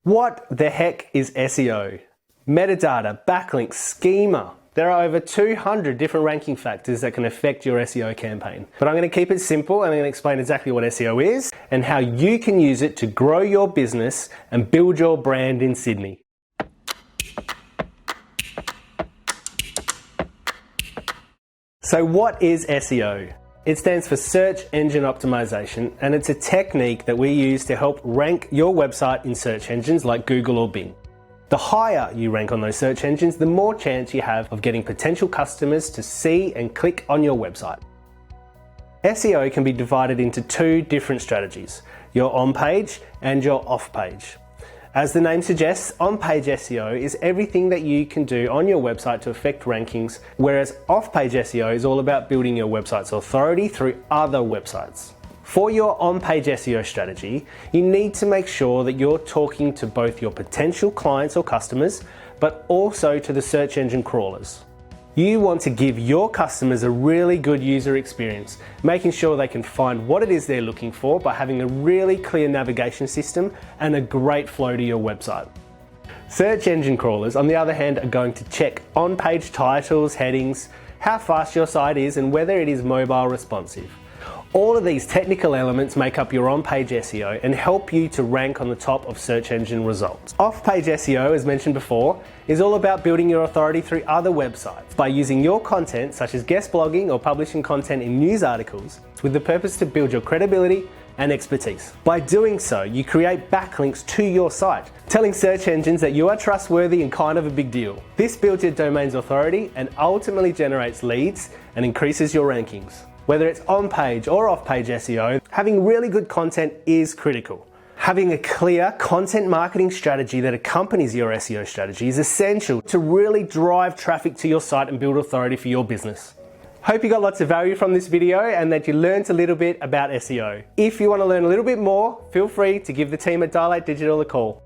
What the heck is SEO? Metadata, backlinks, schema. There are over 200 different ranking factors that can affect your SEO campaign. But I'm going to keep it simple and I'm going to explain exactly what SEO is and how you can use it to grow your business and build your brand in Sydney. So what is SEO? It stands for Search Engine Optimization, and it's a technique that we use to help rank your website in search engines like Google or Bing. The higher you rank on those search engines, the more chance you have of getting potential customers to see and click on your website. SEO can be divided into two different strategies, your on-page and your off-page. As the name suggests, on-page SEO is everything that you can do on your website to affect rankings, whereas off-page SEO is all about building your website's authority through other websites. For your on-page SEO strategy, you need to make sure that you're talking to both your potential clients or customers, but also to the search engine crawlers. You want to give your customers a really good user experience, making sure they can find what it is they're looking for by having a really clear navigation system and a great flow to your website. Search engine crawlers, on the other hand, are going to check on-page titles, headings, how fast your site is, and whether it is mobile responsive. All of these technical elements make up your on-page SEO and help you to rank on the top of search engine results. Off-page SEO, as mentioned before, is all about building your authority through other websites by using your content, such as guest blogging or publishing content in news articles, with the purpose to build your credibility and expertise. By doing so, you create backlinks to your site, telling search engines that you are trustworthy and kind of a big deal. This builds your domain's authority and ultimately generates leads and increases your rankings. Whether it's on-page or off-page SEO, having really good content is critical. Having a clear content marketing strategy that accompanies your SEO strategy is essential to really drive traffic to your site and build authority for your business. Hope you got lots of value from this video and that you learned a little bit about SEO. If you want to learn a little bit more, feel free to give the team at Dilate Digital a call.